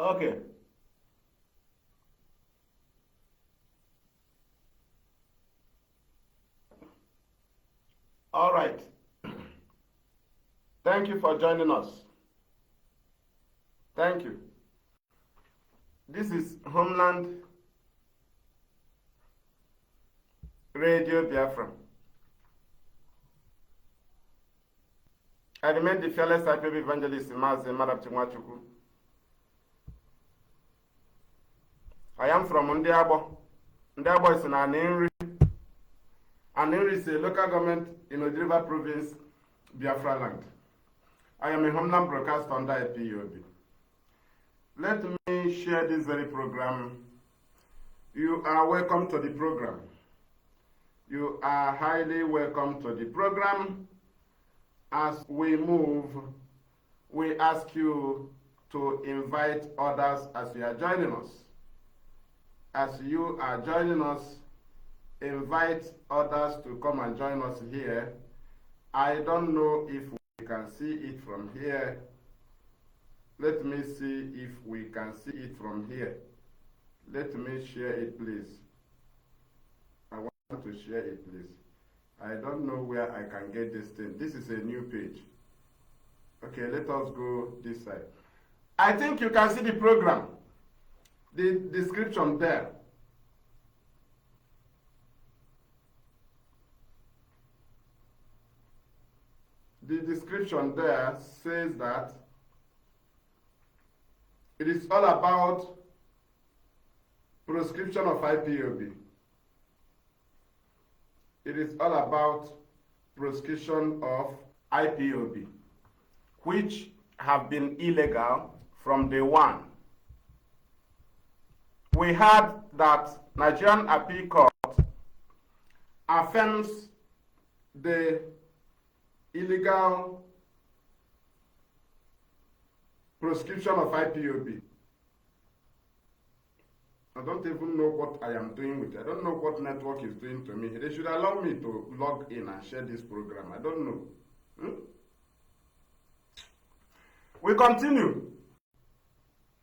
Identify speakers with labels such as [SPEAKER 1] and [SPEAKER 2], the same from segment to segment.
[SPEAKER 1] Okay. All right. Thank you for joining us. Thank you. This is Homeland Radio Biafra. I remain the fearless Ipob evangelist Mazi Madam. I am from Ndiabo. Ndiabo is in Aninri. Aninri is a local government in Odriva province, Biafra land. I am a homeland broadcaster under Ipob. Let me share this very program. You are welcome to the program. You are highly welcome to the program. As we move, we ask you to invite others as you are joining us. As you are joining us, invite others to come and join us here. I don't know if we can see it from here. Let me see if we can see it from here. Let me share it, please. I want to share it, please. I don't know where I can get this thing. This is a new page. Okay, let us go this side. I think you can see the program. The description there. The description there says that it is all about proscription of Ipob. It is all about proscription of Ipob, which have been illegal from day one. We heard that Nigerian Appeal Court affirms the illegal proscription of Ipob. I don't even know what I am doing with it. I don't know what network is doing to me. They should allow me to log in and share this program. I don't know. We continue.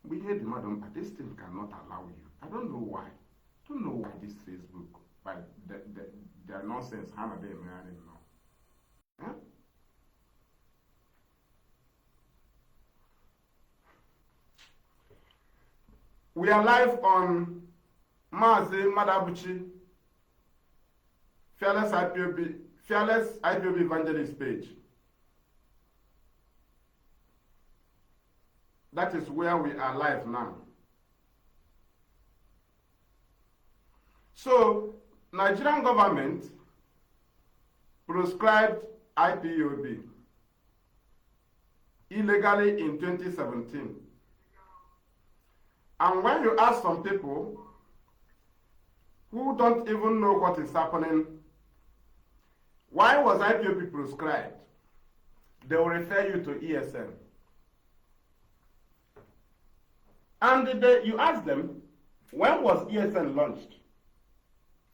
[SPEAKER 1] We heard the madam, but this thing cannot allow you. I don't know why. I don't know why this Facebook, but their nonsense, how are they marrying now? Huh? We are live on Mazi Madabuchi Fearless Ipob Evangelist page. That is where we are live now. So, Nigerian government proscribed Ipob illegally in 2017. And when you ask some people who don't even know what is happening, why was Ipob proscribed? They will refer you to ESN. And you ask them, when was ESN launched?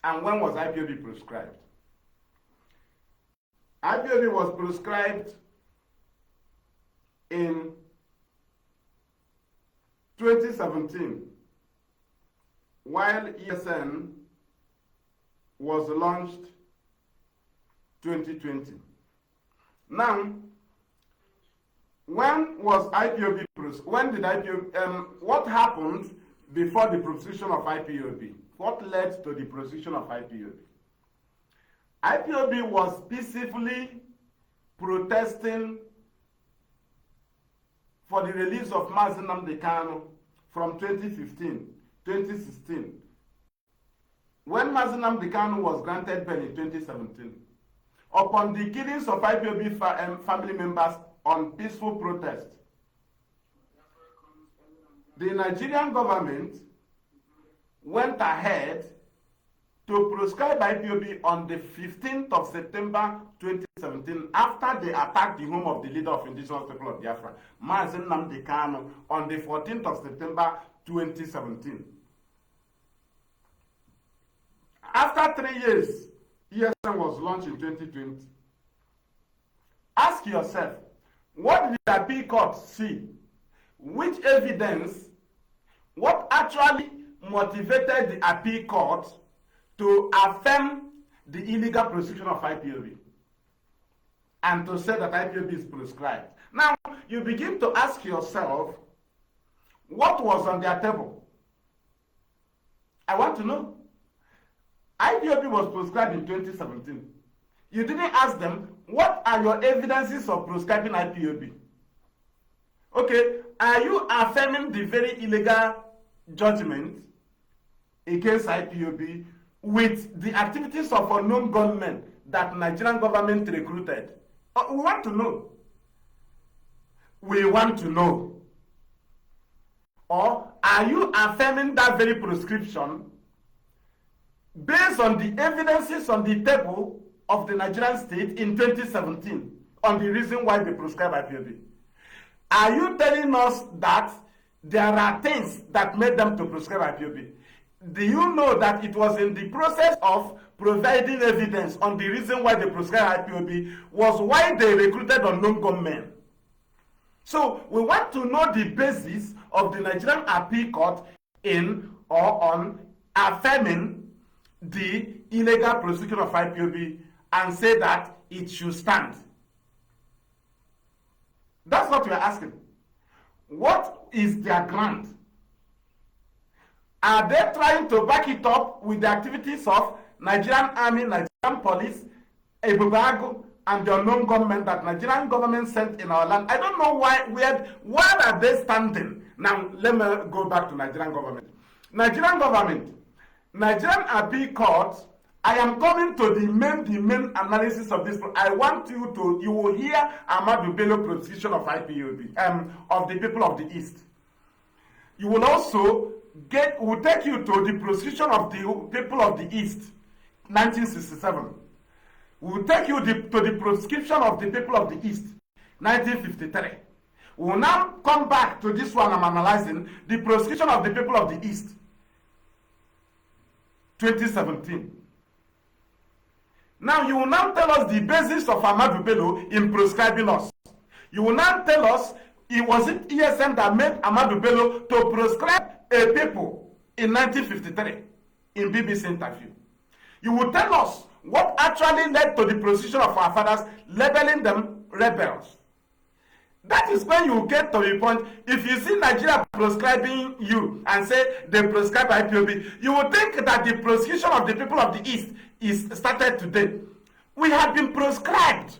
[SPEAKER 1] And when was Ipob proscribed? Ipob was proscribed in 2017, while ESN was launched 2020. Now, when was Ipob when did Ipob what happened before the proscription of Ipob? What led to the proscription of Ipob? Ipob was peacefully protesting for the release of Mazi Nnamdi Kanu from 2015, 2016. When Mazi Nnamdi Kanu was granted bail in 2017, upon the killings of Ipob family members on peaceful protest, the Nigerian government went ahead to proscribe Ipob on the 15th of September 2017 after they attacked the home of the leader of indigenous people of Biafra, Mazi Nnamdi Kanu, on the 14th of September 2017. After 3 years, ESN was launched in 2020. Ask yourself, what did the appeal court see? Which evidence What actually motivated the appeal court to affirm the illegal proscription of IPOB and to say that IPOB is prescribed? Now, you begin to ask yourself, what was on their table? I want to know. IPOB was prescribed in 2017. You didn't ask them, what are your evidences of prescribing IPOB? Okay, are you affirming the very illegal judgment against IPOB with the activities of unknown gunmen that Nigerian government recruited? We want to know. We want to know. Or are you affirming that very prescription based on the evidences on the table of the Nigerian state in 2017 on the reason why they prescribe IPOB? Are you telling us that there are things that made them to prescribe IPOB? Do you know that it was in the process of providing evidence on the reason why they prescribed IPOB was why they recruited unknown gunmen? So we want to know the basis of the Nigerian Appeal Court in or on affirming the illegal prosecution of IPOB and say that it should stand. That's what we are asking. What is their grant? Are they trying to back it up with the activities of Nigerian Army, Nigerian Police, Ipob, and the unknown government that Nigerian government sent in our land? I don't know where are they standing? Now, let me go back to Nigerian government. Nigerian Appeal Court, I am coming to the main analysis of this. I want you will hear Ahmadu Bello prosecution of IPOB, of the people of the East. You will also will take you to the prosecution of the people of the East, 1967. We'll take you to the proscription of the people of the East, 1953. We'll now come back to this one I'm analyzing, the proscription of the people of the East, 2017. Now you will now tell us the basis of Ahmadu Bello in proscribing us. You will now tell us, was it ESM that made Ahmadu Bello to proscribe a people in 1953 in BBC interview? You will tell us what actually led to the proscription of our fathers, labeling them rebels. That is when you get to the point, if you see Nigeria proscribing you and say they prescribe IPOB, you will think that the proscription of the people of the East is started today. We have been proscribed.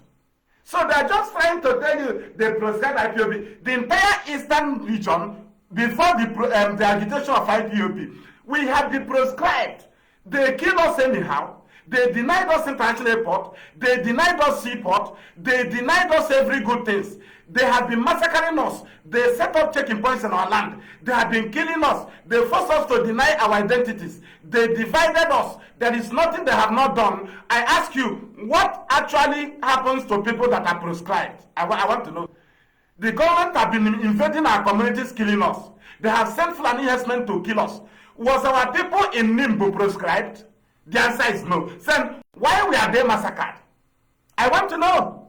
[SPEAKER 1] So they are just trying to tell you they prescribe IPOB. The entire Eastern region, before the agitation of IPOB, we have been proscribed. They kill us anyhow. They denied us international airport. They denied us seaport. They denied us every good things. They have been massacring us. They set up checking points in our land. They have been killing us. They forced us to deny our identities. They divided us. There is nothing they have not done. I ask you, what actually happens to people that are proscribed? I want to know. The government have been invading our communities, killing us. They have sent Fulani herdsmen to kill us. Was our people in Nimbu proscribed? The answer is no. Then why were they massacred? I want to know.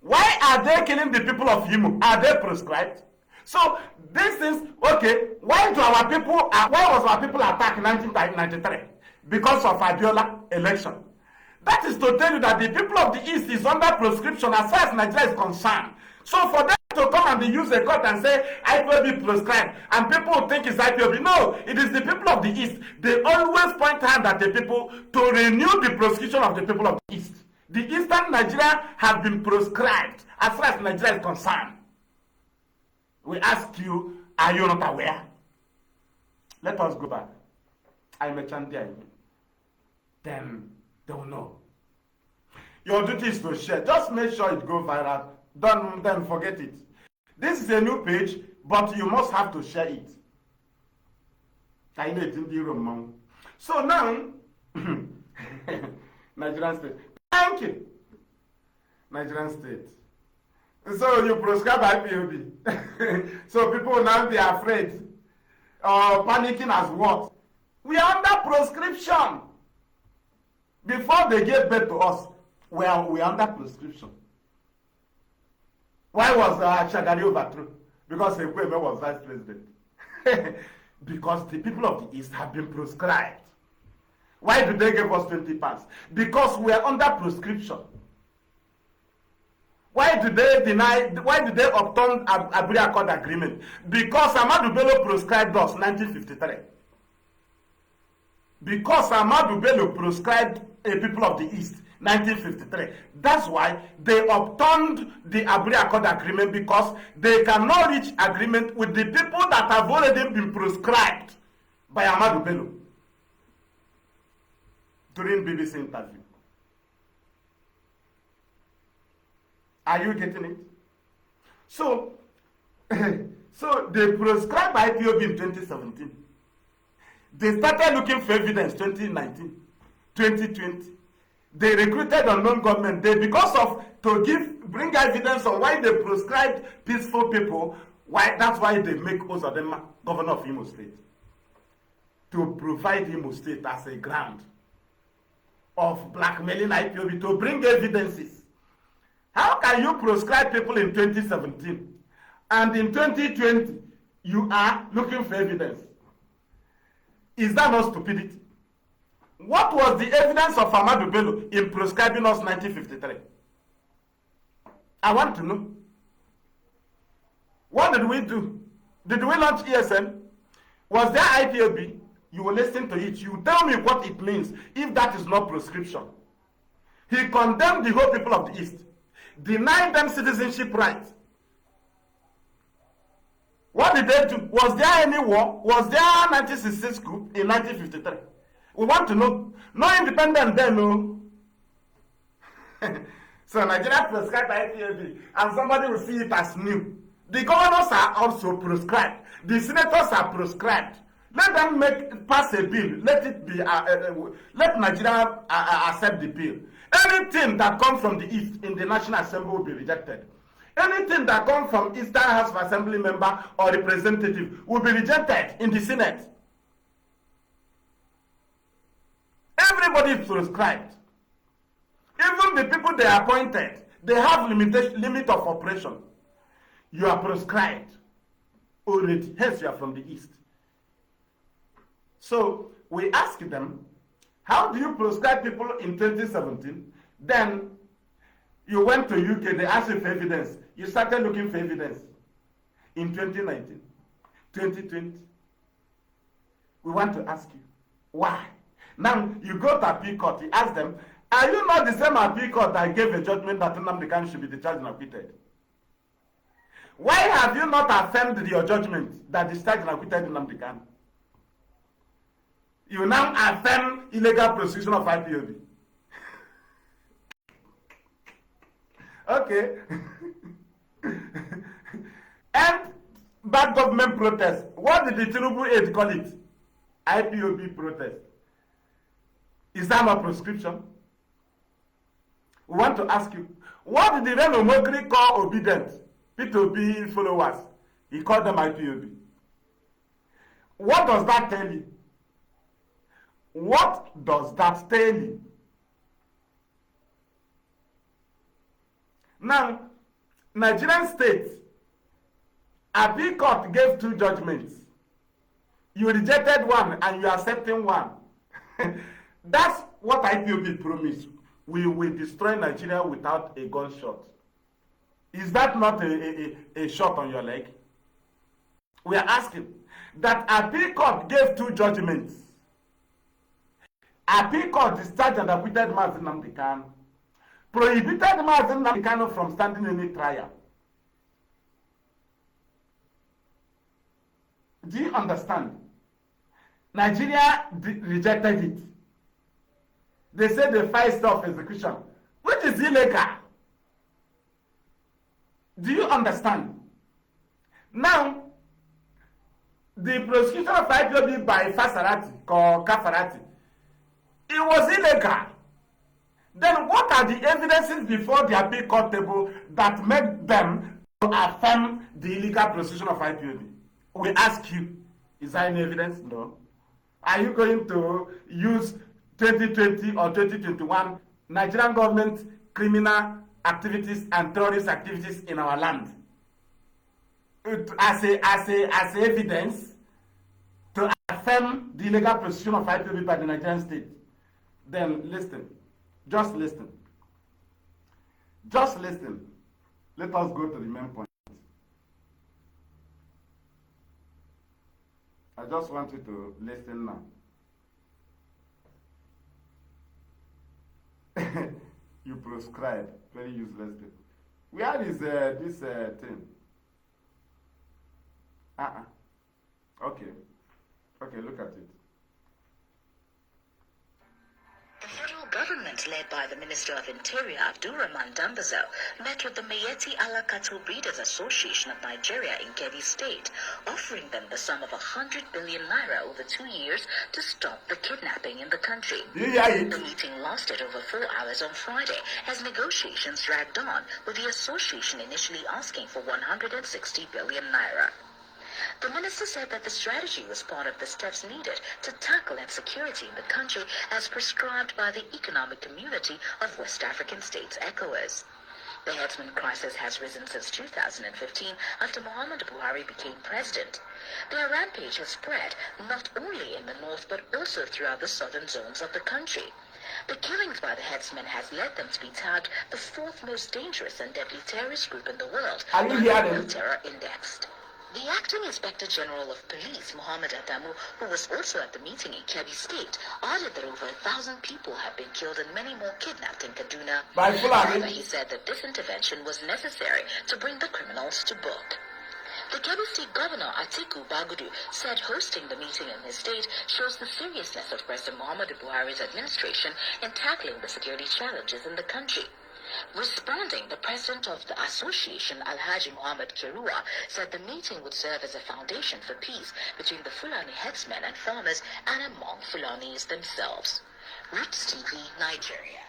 [SPEAKER 1] Why are they killing the people of Imo? Are they proscribed? So this is okay. Why was our people attacked in 1993? Because of Abiola election. That is to tell you that the people of the East is under proscription as far as Nigeria is concerned. So for them to come and use a court and say IPOB prescribed, and people think it's IPOB. No, it is the people of the East. They always point hand at the people to renew the proscription of the people of the East. The Eastern Nigeria have been proscribed as far as Nigeria is concerned. We ask you, are you not aware? Let us go back. I'm a Chandian. Then they will know. Your duty is to share. Just make sure it goes viral. Don't then forget it. This is a new page, but you must have to share it. So now, Nigerian state. Thank you. Nigerian state. So you prescribe IPOB. So people will now be afraid or panicking as what? We are under proscription. Before they gave birth to us, we are under proscription. Why was Shagari overthrown? Because Ekweme was vice president. Because the people of the East have been proscribed. Why do they give us 20 pounds? Because we are under proscription. Why do they upturn Aburi Accord agreement? Because Ahmadu Bello proscribed us 1953. Because Ahmadu Bello proscribed a people of the East 1953. That's why they upturned the Aburi Accord agreement, because they cannot reach agreement with the people that have already been proscribed by Ahmadu Bello during BBC interview. Are you getting it? So, so they proscribed IPOB in 2017. They started looking for evidence 2019, 2020. They recruited unknown government. They, because of bring evidence on why they proscribed peaceful people. That's why they make most of them governor of Imo State, to provide Imo State as a ground of blackmailing IPOB, to bring evidences. How can you proscribe people in 2017 and in 2020 you are looking for evidence? Is that not stupidity? What was the evidence of Ahmadu Bello in proscribing us 1953? I want to know. What did we do? Did we launch ESN? Was there IPOB? You will listen to it. You tell me what it means if that is not proscription. He condemned the whole people of the East, denied them citizenship rights. What did they do? Was there any war? Was there 1966 coup in 1953? We want to know. No independent then, no. So Nigeria prescribed IPOB, and somebody will see it as new. The governors are also proscribed. The senators are proscribed. Let them pass a bill. Let it be. Let Nigeria accept the bill. Anything that comes from the East in the National Assembly will be rejected. Anything that comes from Eastern House of Assembly member or representative will be rejected in the Senate. Everybody is proscribed. Even the people they appointed, they have limit of operation. You are proscribed already. Hence, you are from the East. So we ask them, how do you proscribe people in 2017? Then you went to UK, they asked you for evidence. You started looking for evidence in 2019, 2020. We want to ask you, why? Now you go to appeal court, you ask them, are you not the same appeal court that gave a judgment that Nnamdi should be discharged and acquitted? Why have you not affirmed your judgment that discharged and acquitted Nnamdi? You now affirm illegal prosecution of IPOB. Okay. And bad government protest. What did the Tinubu aide call it? IPOB protest. Is that not proscription? We want to ask you, what did the Reno Mokri call obedient? P2B followers. He called them IPOB. What does that tell you? What does that tell you? Now, Nigerian state, appeal court gave 2 judgments. You rejected one and you are accepting one. That's what IPOB promised. We will destroy Nigeria without a gunshot. Is that not a shot on your leg? We are asking that appeal court gave 2 judgments. Appeal court discharged and acquitted Mazi Nnamdi, prohibited Mazi Nnamdi from standing any trial. Do you understand? Nigeria rejected it. They said they filed stop execution, which is illegal. Do you understand? Now, the prosecution of IPOB by Fasarati or Kafarati, it was illegal. Then what are the evidences before the appeal court table that made them affirm the illegal prosecution of IPOB? We ask you, is there any evidence? No. Are you going to use 2020 or 2021 Nigerian government criminal activities and terrorist activities in our land as evidence to affirm the illegal proscription of IPOB by the Nigerian state, then listen. Just listen. Just listen. Let us go to the main point. I just want you to listen now. You proscribe. Very useless thing. Where is this thing? Okay. Okay, look at it.
[SPEAKER 2] The federal government, led by the Minister of Interior, Abdurrahman Dambazo, met with the Miyetti Allah Cattle Breeders Association of Nigeria in Kebbi State, offering them the sum of 100 billion naira over 2 years to stop the kidnapping in the country. The meeting lasted over 4 hours on Friday as negotiations dragged on, with the association initially asking for 160 billion naira. The minister said that the strategy was part of the steps needed to tackle insecurity in the country as prescribed by the Economic Community of West African States, ECOWAS. The herdsman crisis has risen since 2015 after Muhammad Buhari became president. Their rampage has spread not only in the north but also throughout the southern zones of the country. The killings by the headsmen has led them to be tagged the fourth most dangerous and deadly terrorist group in the world by the World Terror Index. The acting Inspector General of Police, Muhammad Adamu, who was also at the meeting in Kebbi State, added that over 1,000 people have been killed and many more kidnapped in Kaduna. However, he said that this intervention was necessary to bring the criminals to book. The Kebbi State Governor, Atiku Bagudu, said hosting the meeting in his state shows the seriousness of President Muhammadu Buhari's administration in tackling the security challenges in the country. Responding, the president of the association, Alhaji Muhammad Kirua, said the meeting would serve as a foundation for peace between the Fulani headsmen and farmers and among Fulanis themselves. Roots TV, Nigeria.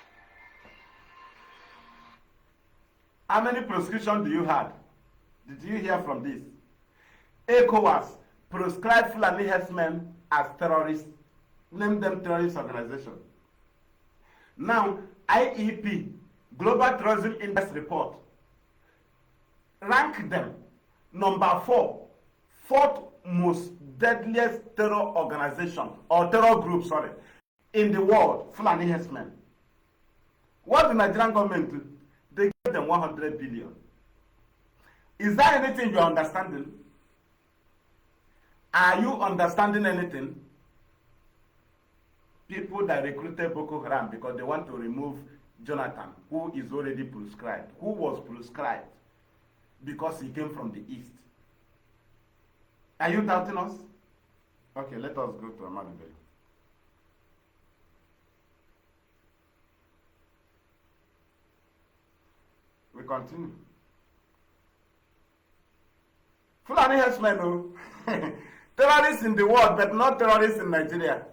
[SPEAKER 1] How many proscription do you have? Did you hear from this? ECOWAS proscribed Fulani herdsmen as terrorists, named them terrorist organization. Now, IEP, Global Terrorism Index report, rank them number 4, fourth most deadliest terror organization, or terror group, in the world, Fulani herdsmen. What the Nigerian government do? They give them 100 billion. Is there anything you are understanding? Are you understanding anything? People that recruited Boko Haram because they want to remove Jonathan, who is already proscribed, who was proscribed because he came from the east. Are you doubting us? Okay, let us go to Nnamdi. We continue. Fulani herdsmen, no. Terrorists in the world, but not terrorists in Nigeria.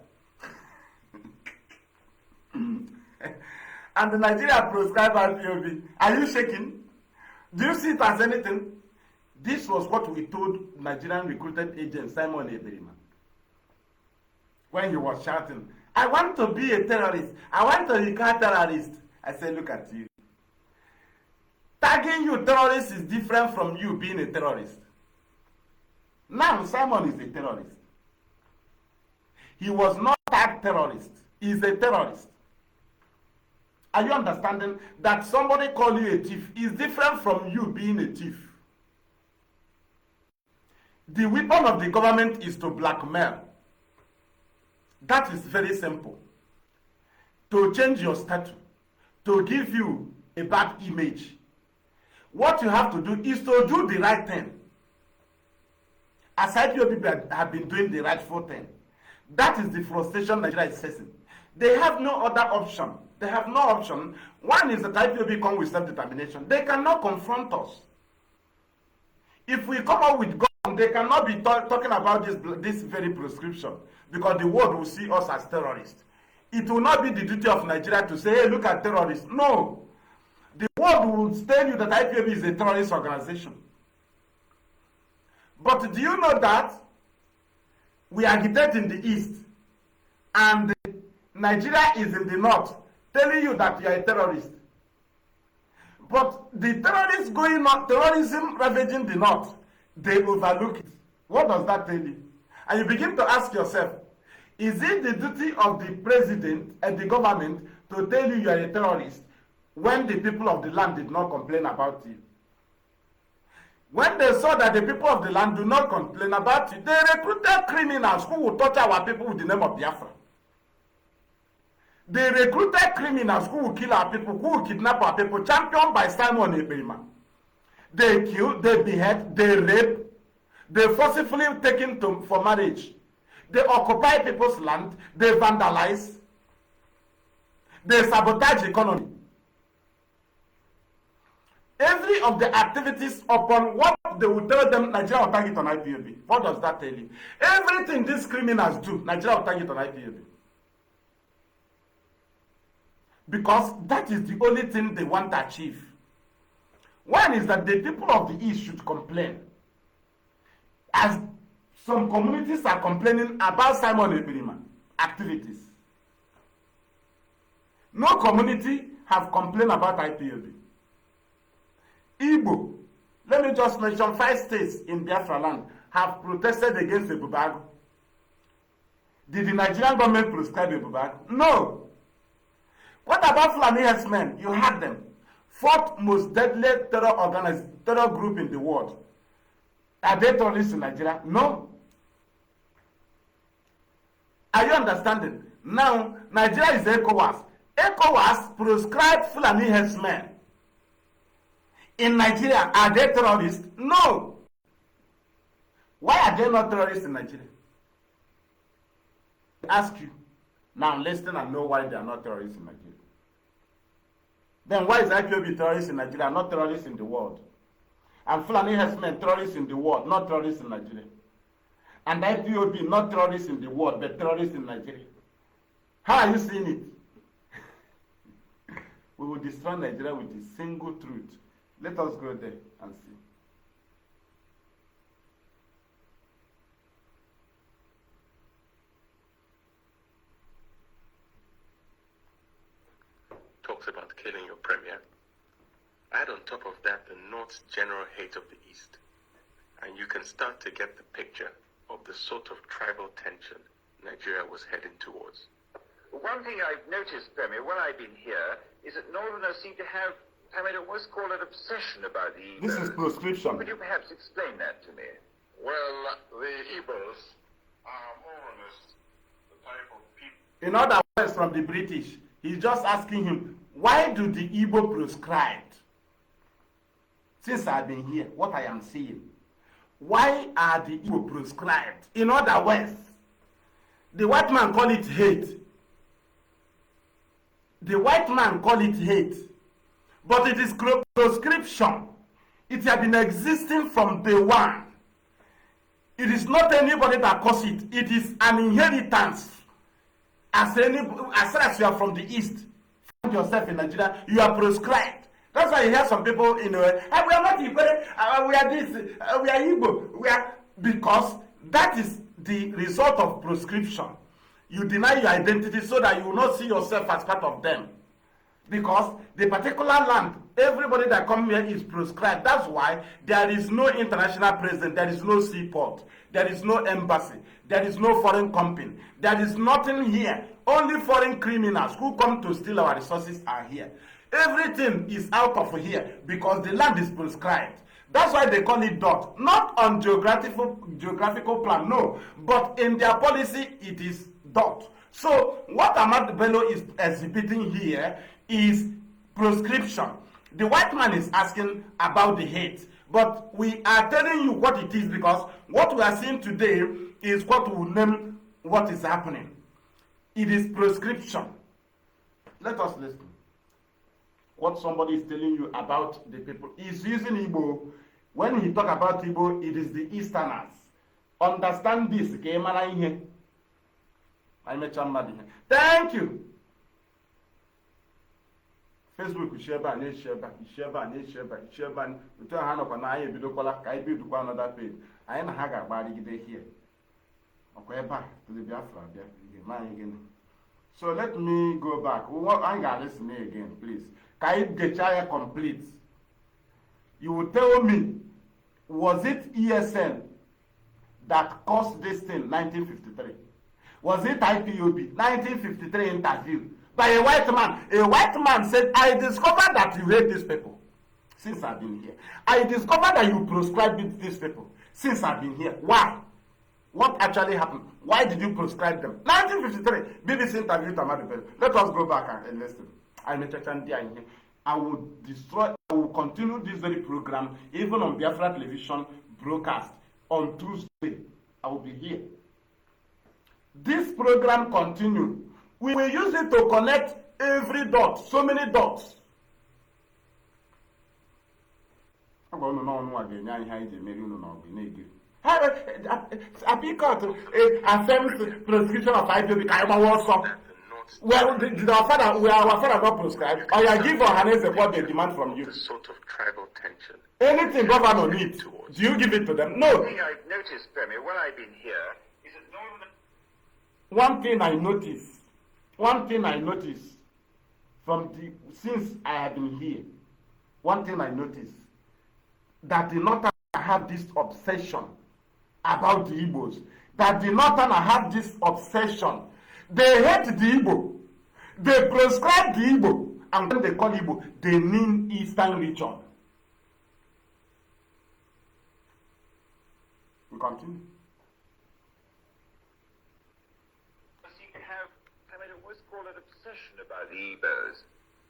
[SPEAKER 1] And the Nigeria proscribed IPOB. Are you shaking? Do you see it as anything? This was what we told Nigerian recruited agent Simon Eberima when he was shouting, I want to be a terrorist. I want to become a terrorist. I said, look at you. Tagging you terrorist is different from you being a terrorist. Now Simon is a terrorist. He was not tagged terrorist. He is a terrorist. Are you understanding that somebody call you a thief is different from you being a thief? The weapon of the government is to blackmail. That is very simple. To change your status, to give you a bad image. What you have to do is to do the right thing. As IPOB have been doing the rightful thing. That is the frustration Nigeria is facing. They have no other option. They have no option. One is that IPOB come with self-determination. They cannot confront us. If we come up with God, they cannot be talking about this very proscription because the world will see us as terrorists. It will not be the duty of Nigeria to say, hey, look at terrorists. No. The world will tell you that IPOB is a terrorist organization. But do you know that we agitate in the east and Nigeria is in the north telling you that you are a terrorist? But the terrorists going on, terrorism ravaging the north, they overlook it. What does that tell you? And you begin to ask yourself, Is it the duty of the president and the government to tell you are a terrorist when the people of the land did not complain about you? When they saw that the people of the land do not complain about you, they recruited criminals who will torture our people with the name of Biafra. They recruited criminals who will kill our people, who will kidnap our people, championed by Simon Ebirima. They kill, they behead, they rape, they forcibly take him for marriage. They occupy people's land, they vandalize, they sabotage the economy. Every of the activities upon what they will tell them, Nigeria will target on IPOB. What does that tell you? Everything these criminals do, Nigeria will target on IPOB. Because that is the only thing they want to achieve. One is that the people of the East should complain. As some communities are complaining about Simon Ebirima activities. No community have complained about IPOB. Igbo, let me just mention 5 states in Biafra land have protested against Ebubago. Did the Nigerian government prescribe Ebubago? No. What about Fulani herdsmen? You had them. 4th most deadly terror group in the world. Are they terrorists in Nigeria? No. Are you understanding? Now, Nigeria is ECOWAS. ECOWAS proscribed Fulani herdsmen. In Nigeria, are they terrorists? No. Why are they not terrorists in Nigeria? I ask you. Now listen and know why they are not terrorists in Nigeria. Then why is IPOB terrorists in Nigeria, not terrorists in the world? And Fulani herdsmen terrorists in the world, not terrorists in Nigeria. And IPOB not terrorists in the world, but terrorists in Nigeria. How are you seeing it? We will destroy Nigeria with a single truth. Let us go there and see.
[SPEAKER 3] Talks about killing your premier. Add on top of that the North's general hate of the East, and you can start to get the picture of the sort of tribal tension Nigeria was heading towards.
[SPEAKER 4] One thing I've noticed, Premier, when I've been here, is that Northerners seem to have, I mean, almost call it obsession about the Igbos.
[SPEAKER 1] This is proscription.
[SPEAKER 4] Could you perhaps explain that to me?
[SPEAKER 3] Well, the Igbos are more or less the type of people.
[SPEAKER 1] In other words, from the British, he's just asking him, why do the Igbo proscribe? Since I've been here, what I am seeing, why are the Igbo proscribed? In other words, the white man call it hate. The white man call it hate. But it is proscription. It has been existing from day one. It is not anybody that causes it. It is an inheritance. As far as you are from the East, find yourself in Nigeria, you are proscribed. That's why you hear some people in we are not Igbo, we are this, we are Igbo, we are, because that is the result of proscription. You deny your identity so that you will not see yourself as part of them. Because the particular land, everybody that comes here is proscribed. That's why there is no international president, there is no seaport, there is no embassy, there is no foreign company, there is nothing here. Only foreign criminals who come to steal our resources are here. Everything is out of here because the land is proscribed. That's why they call it dot. Not on geographical plan, no. But in their policy, it is dot. So what Ahmad Bello is exhibiting here is proscription. The white man is asking about the hate. But we are telling you what it is because what we are seeing today is what we will name what is happening. It is proscription. Let us listen. What somebody is telling you about the people. He's using Igbo. When he talk about Igbo, it is the Easterners. Understand this. Thank you. Facebook share another page. I na haga gide here. Okay, back to the Biafra again. So let me go back. I gotta listen again, please. Can it get complete? You will tell me, was it ESN that caused this thing 1953? Was it IPOB? 1953 interview by a white man. A white man said, I discovered that you hate these people since I've been here. I discovered that you proscribe these people since I've been here. Why? What actually happened? Why did you proscribe them? 1953, BBC interviewed Nnamdi Bello. Let us go back and listen. I'm a Chachandia in here. I will continue this very program, even on Biafra television broadcast on Tuesday. I will be here. This program continues. We will use it to connect every dot, so many dots. Affirms proscription of Ipob. Well, did our father not prescribe? Or you give or harness what they demand from you?
[SPEAKER 3] The sort of tribal tension.
[SPEAKER 1] Anything governor needs, do you give it to them? No.
[SPEAKER 4] One thing I've noticed, Premier, when I've been here, is that
[SPEAKER 1] One thing I noticed since I have been here, one thing I noticed, that the Northern have this obsession about the Igbos. That the Northern have this obsession. They hate the Igbo. They prescribe the Igbo. And when they call Igbo, they mean Eastern region. We continue.
[SPEAKER 4] seem to have, I mean, what's called an obsession about the Igbos.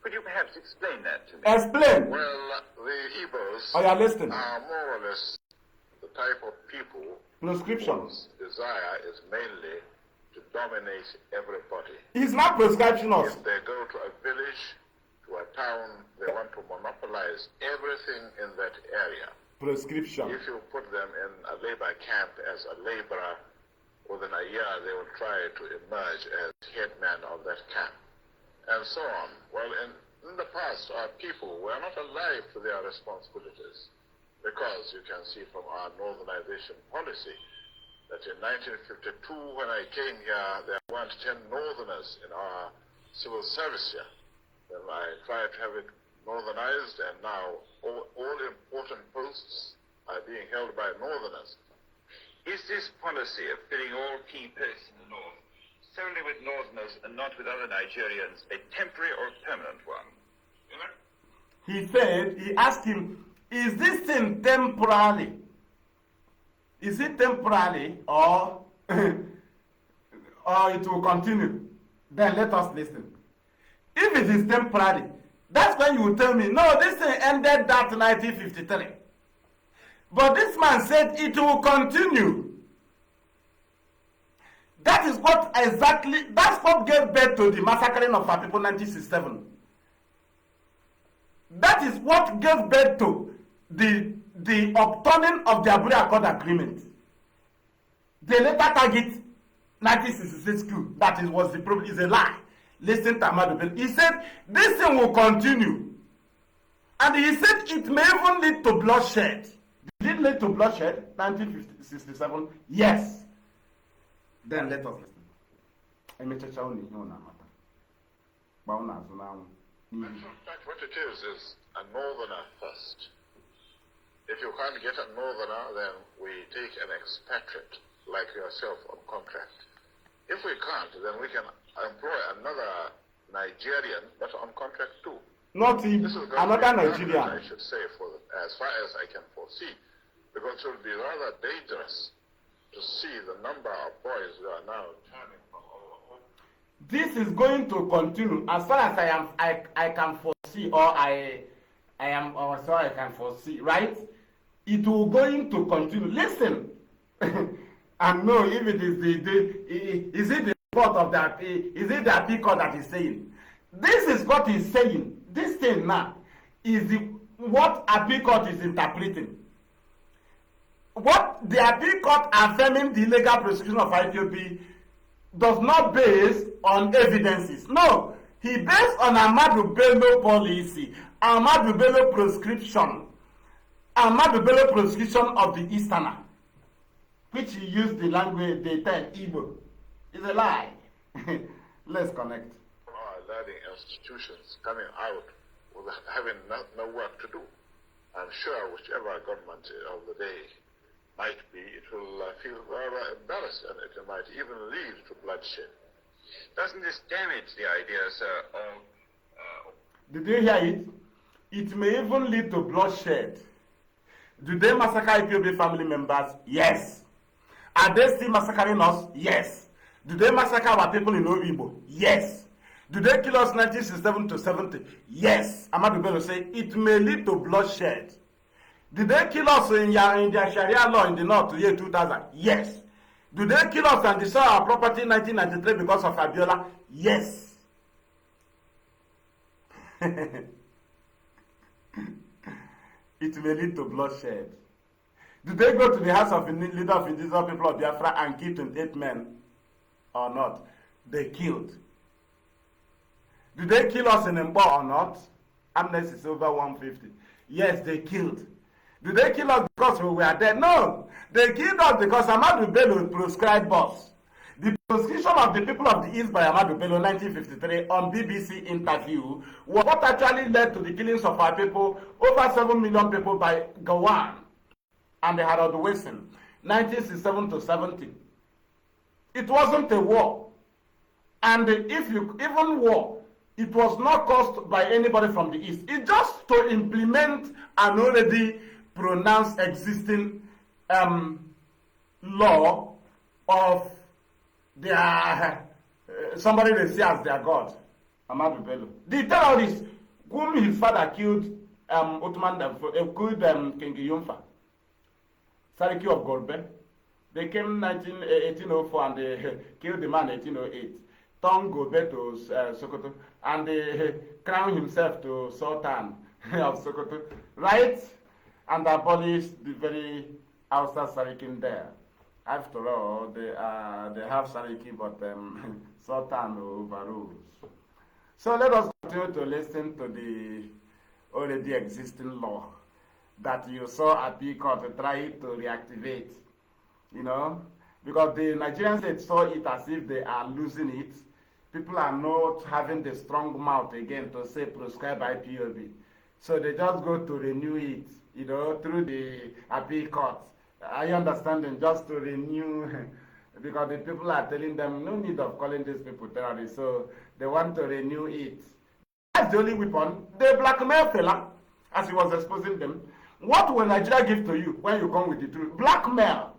[SPEAKER 4] Could you perhaps explain that to me?
[SPEAKER 1] Explain.
[SPEAKER 5] Well, the Igbos
[SPEAKER 1] Are you listening?
[SPEAKER 5] are more or less the type of people
[SPEAKER 1] Prescription.
[SPEAKER 5] whose desire is mainly to dominate everybody.
[SPEAKER 1] He's not prescribing us.
[SPEAKER 5] If they go to a village, to a town, they want to monopolize everything in that area.
[SPEAKER 1] Prescription.
[SPEAKER 5] If you put them in a labor camp as a laborer, within a year they will try to emerge as headman of that camp, and so on. Well, in the past, our people were not alive to their responsibilities, because you can see from our northernization policy that in 1952, when I came here, there weren't 10 northerners in our civil service here. Then I tried to have it northernized, and now all important posts are being held by northerners.
[SPEAKER 4] Is this policy of filling all key posts in the north solely with northerners and not with other Nigerians a temporary or permanent one?
[SPEAKER 1] He said, he asked him, is this thing temporary? Is it temporary or, or it will continue? Then let us listen. If it is temporary, that's when you will tell me, no, this thing ended that 1953. But this man said it will continue. That is what exactly, that's what gave birth to the massacring of our people in 1967. That is what gave birth to the upturning of the Abuja Accord Agreement. They later target 1966 coup. That was the problem. Is a lie. Listen to Nnamdi Bello. He said this thing will continue. And he said it may even lead to bloodshed. Did it lead to bloodshed? 1967? Yes. Then let us listen.
[SPEAKER 5] In fact, what it is a northerner first. If you can't get a northerner, then we take an expatriate like yourself on contract. If we can't, then we can employ another Nigerian, but on contract too.
[SPEAKER 1] Not him, another Nigerian.
[SPEAKER 5] I should say, as far as I can foresee, because it would be rather dangerous to see the number of boys who are now turning from our home.
[SPEAKER 1] This is going to continue as far as I can foresee, or I can foresee, right? It will going to continue. Listen, and no, if it is is it the report of that? Is it the article that is saying? This is what he's saying. This thing now is what Appeal Court is interpreting. What the Appeal Court affirming the illegal prosecution of IPOB does not base on evidences. No, he based on Nnamdi Bello policy, Nnamdi Bello proscription, Nnamdi Bello prosecution of the Easterner, which he used the language they tell Igbo. It's a lie. Let's connect.
[SPEAKER 5] Our learning institutions coming out with having no work to do. I'm sure whichever government of the day might be, it will feel rather embarrassed, and it might even lead to bloodshed.
[SPEAKER 4] Doesn't this damage the idea, sir, of...
[SPEAKER 1] Did you hear it? It may even lead to bloodshed. Do they massacre Ipob family members? Yes. Are they still massacring us? Yes. Do they massacre our people in Igbo? Yes. Do they kill us 1967 to 70? Yes. Ahmadu Bello say it may lead to bloodshed. Did they kill us in their Sharia law in the north to year 2000? Yes. Do they kill us and destroy our property in 1993 because of Abiola? Yes. It may lead to bloodshed. Did they go to the house of the leader of indigenous people of Biafra and kill 28 men or not? They killed. Did they kill us in Mbo or not? Amnesty is over 150. Yes, they killed. Did they kill us because we were dead? No. They killed us because Ahmadu Bello proscribed us. The proscription of the people of the East by Ahmadu Bello 1953 on BBC interview was what actually led to the killings of our people, over 7 million people by Gawan and the Harold Wilson, 1967 to 70. It wasn't a war. And if you even war, it was not caused by anybody from the East. It's just to implement an already pronounced existing law of their somebody they see as their god, Ahmadu Bello. The terrorists whom his father killed, killed King Yumfa, Sariki of Golbe. They came in 1804 and they killed the man in 1808. Turned Golbe to Sokoto and they crowned himself to Sultan of Sokoto, right? And abolished the very outside Sarikin there. After all, they have Sariki, but Sultan overrules. So let us continue to listen to the already existing law that you saw at Ipob try to reactivate, you know, because the Nigerian state saw it as if they are losing it. People are not having the strong mouth again to say proscribe Ipob. So they just go to renew it, you know, through the appeal court. I understand them, just to renew, because the people are telling them no need of calling these people terrorists, so they want to renew it. That's the only weapon. They blackmail fella, as he was exposing them. What will Nigeria give to you when you come with the truth? Blackmail.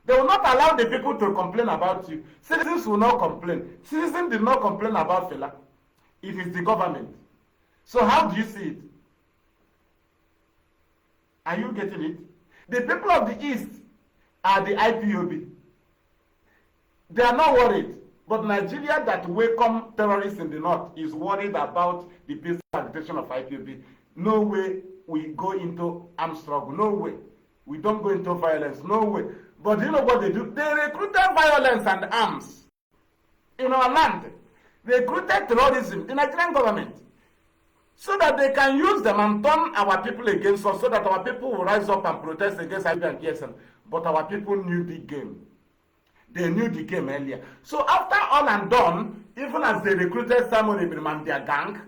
[SPEAKER 1] They will not allow the people to complain about you. Citizens will not complain. Citizens did not complain about fella. It is the government. So how do you see it? Are you getting it? The people of the East are the Ipob. They are not worried. But Nigeria that welcome terrorists in the north is worried about the peaceful agitation of Ipob. No way we go into armed struggle. No way. We don't go into violence. No way. But you know what they do? They recruited violence and arms in our land. They recruited terrorism, the Nigerian government, so that they can use them and turn our people against us, so that our people will rise up and protest against IPOB and ESN. But our people knew the game. They knew the game earlier. So after all and done, even as they recruited Simon Ibn and their gang,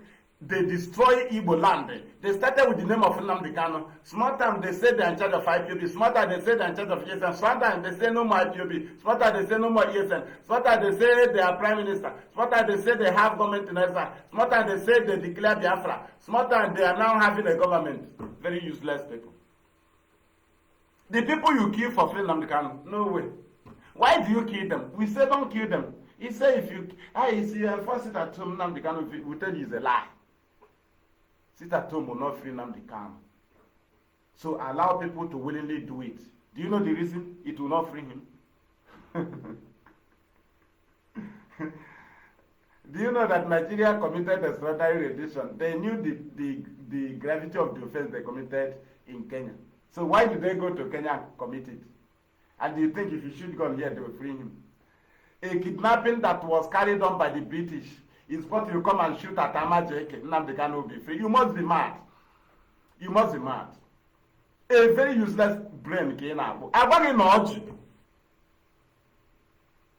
[SPEAKER 1] they destroy Igbo land. They started with the name of Nnamdi Kanu. Small time they say they're in charge of IPOB. Small time they say they're in charge of ESN. Small time they say no more IPOB. Small time they say no more ESN. Small time they say they are prime minister. Small time they say they have government in Israel. Small time they say they declare Biafra. Small time they are now having a government. Very useless people. The people you kill for free Nnamdi Kanu, no way. Why do you kill them? We say don't kill them. He say if you enforce it at home, Nnamdi Kanu will tell you it's a lie. Sit at home will not free Nnamdi Kanu. So allow people to willingly do it. Do you know the reason it will not free him? Do you know that Nigeria committed extraordinary rendition? They knew the gravity of the offense they committed in Kenya. So why did they go to Kenya and commit it? And do you think if you shoot gun here, they will free him? A kidnapping that was carried on by the British is what you come and shoot at Amajeke. Nnamdi Kanu will be free. You must be mad. You must be mad. A very useless brain.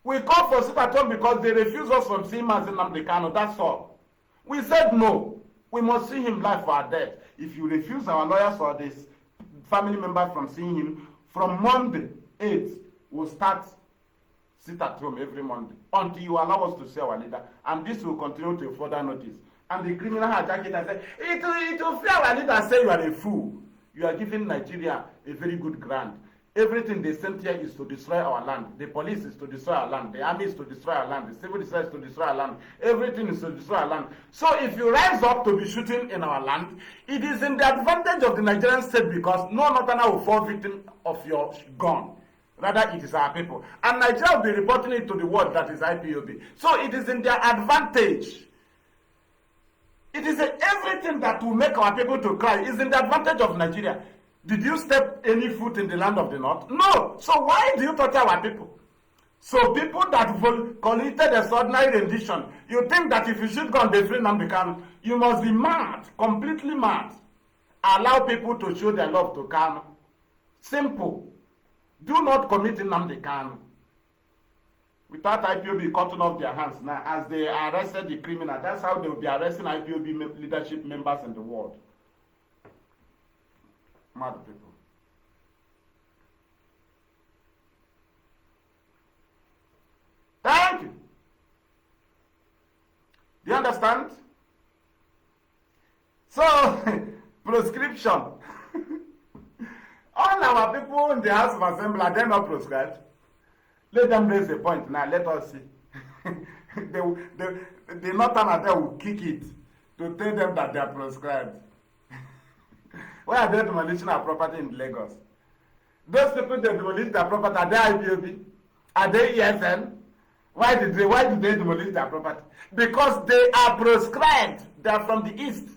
[SPEAKER 1] We called for sit at home because they refused us from seeing Mazi Nnamdi Kanu. That's all. We said no. We must see him live for our death. If you refuse our lawyers or this family members from seeing him, From Monday 8th, we'll start sit at home every Monday until you allow us to see our leader, and this will continue to further notice. And the criminal hijack it and say, it will fear our leader say you are a fool. You are giving Nigeria a very good grant. Everything they sent here is to destroy our land. The police is to destroy our land. The army is to destroy our land. The civil defense is to destroy our land. Everything is to destroy our land. So if you rise up to be shooting in our land, it is in the advantage of the Nigerian state because no Northerner will fall victim of your gun. Rather, it is our people. And Nigeria will be reporting it to the world that is IPOB. So it is in their advantage. It is everything that will make our people to cry is in the advantage of Nigeria. Did you step any foot in the land of the North? No. So why do you torture our people? So people that committed extraordinary rendition, you think that if you shoot gun, they free Nnamdi Kanu, you must be mad, completely mad. Allow people to show their love to Kanu. Simple. Do not commit Nnamdi Kanu. Without IPOB cutting off their hands now, as they arrested the criminal, that's how they will be arresting IPOB leadership members in the world. Mad people. Thank you. Do you understand? So, proscription. All our people in the House of Assembly, are they not proscribed? Let them raise a point now. Let us see. The Northern there will kick it to tell them that they are proscribed. Why are they demolishing our property in Lagos? Those people that demolish their property, are they IPOB? Are they ESN? Why do they demolish their property? Because they are proscribed. They are from the East.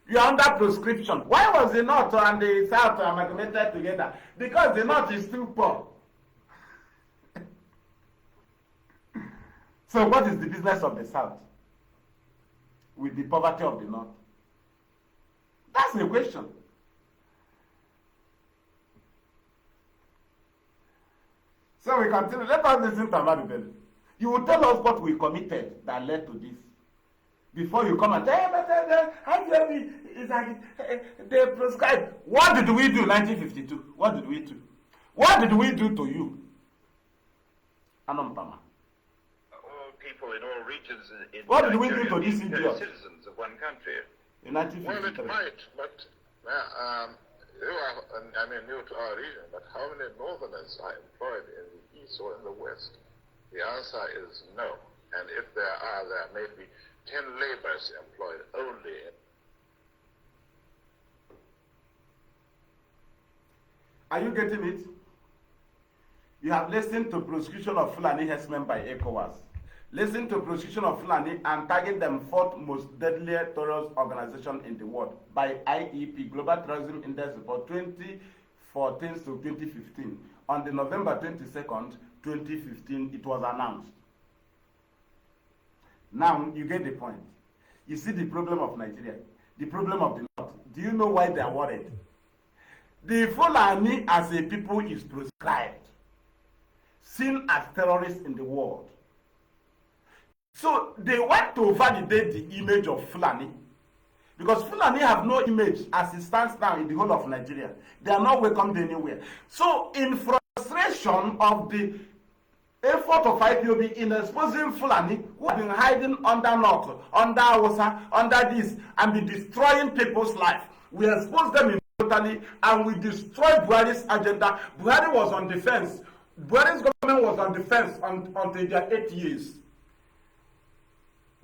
[SPEAKER 1] You are under proscription. Why was the North and the South amalgamated together? Because the North is too poor. So what is the business of the South with the poverty of the North? That's the question. So we continue. Let us listen to Nnamdi. You will tell us what we committed that led to this. Before you come and say, hey, but how do you it's like they prescribe. What did we do in 1952? What did we do? What did we do to you? Anompama.
[SPEAKER 4] All people in all regions in
[SPEAKER 1] what did we do to this idiot?
[SPEAKER 4] Citizens of one country.
[SPEAKER 1] In 1953.
[SPEAKER 5] Well, it might, but you are, I mean, new to our region, but how many Northerners are employed in the East or in the West? The answer is no. And if there may be 10 laborers employed only.
[SPEAKER 1] Are you getting it? You have listened to prosecution of Fulani herdsmen by ECOWAS. Listen to prosecution of Fulani and tagging them fourth most deadly terrorist organization in the world by IEP, Global Terrorism Index Report 2014 to 2015. On the November 22nd, 2015, it was announced. Now, you get the point. You see the problem of Nigeria, the problem of the North. Do you know why they are worried? The Fulani as a people is proscribed, seen as terrorists in the world. So they want to validate the image of Fulani, because Fulani have no image as it stands now in the whole of Nigeria. They are not welcomed anywhere. So in frustration of the effort of IPOB in exposing Fulani, who have been hiding under North, under Hausa, under this, and be destroying people's life, we expose them in totally, and we destroy Buhari's agenda. Buhari was on defense. Buhari's government was on defense until their 8 years.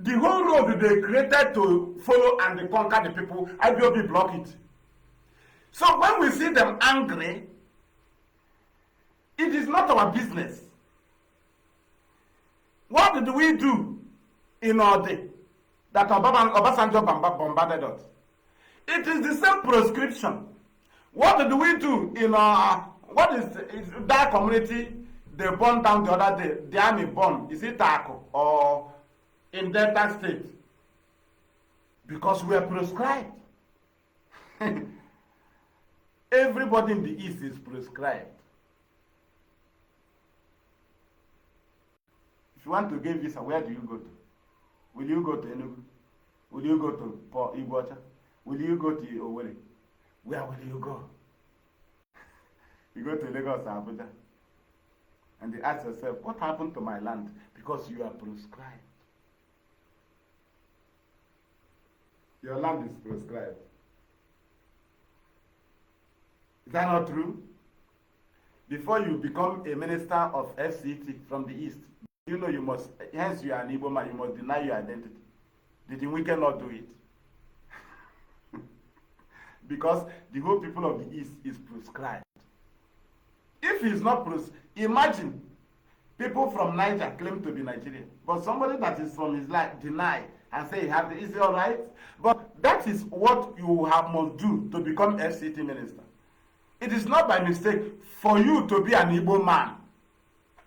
[SPEAKER 1] The whole road they created to follow and conquer the people, IPOB block it. So when we see them angry, it is not our business. What did we do in our day that Obasanjo bombarded us? It is the same proscription. What did we do in our, what is that community they burned down the other day? The army burned. Is it Tako or in Delta State? Because we are proscribed. Everybody in the East is proscribed. If you want to get visa, where do you go to? Will you go to Enugu? Will you go to Iguacha? Will you go to Owerri? Where will you go? You go to Lagos or Abuja, and they ask yourself, what happened to my land? Because you are proscribed. Your land is proscribed. Is that not true? Before you become a minister of FCT from the East, you know you must, hence you are an Igbo man, you must deny your identity. Did the wicked not do it? Because the whole people of the East is proscribed. If he's not imagine people from Niger claim to be Nigerian, but somebody that is from his land deny and say he has the, is it all right? But that is what you must do to become FCT minister. It is not by mistake for you to be an Igbo man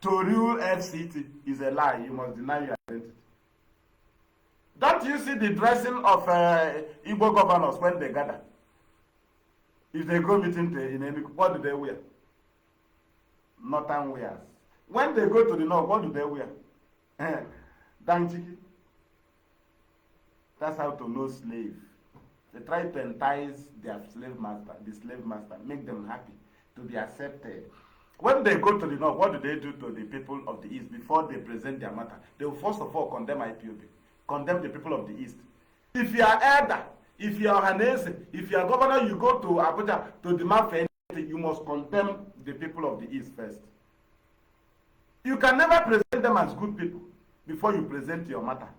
[SPEAKER 1] to rule FCT is a lie. You must deny your identity. Don't you see the dressing of Igbo governors when they gather? If they go meeting in any, what do they wear? Northern wears. When they go to the north, what do they wear? Danchiki. That's how to know slave. They try to entice their slave master, the slave master, make them happy to be accepted. When they go to the north, what do they do to the people of the East before they present their matter? They will first of all condemn Ipob, condemn the people of the East. If you are elder, if you are Hanese, if you are governor, you go to Abuja to demand for anything, you must condemn the people of the East first. You can never present them as good people before you present your matter.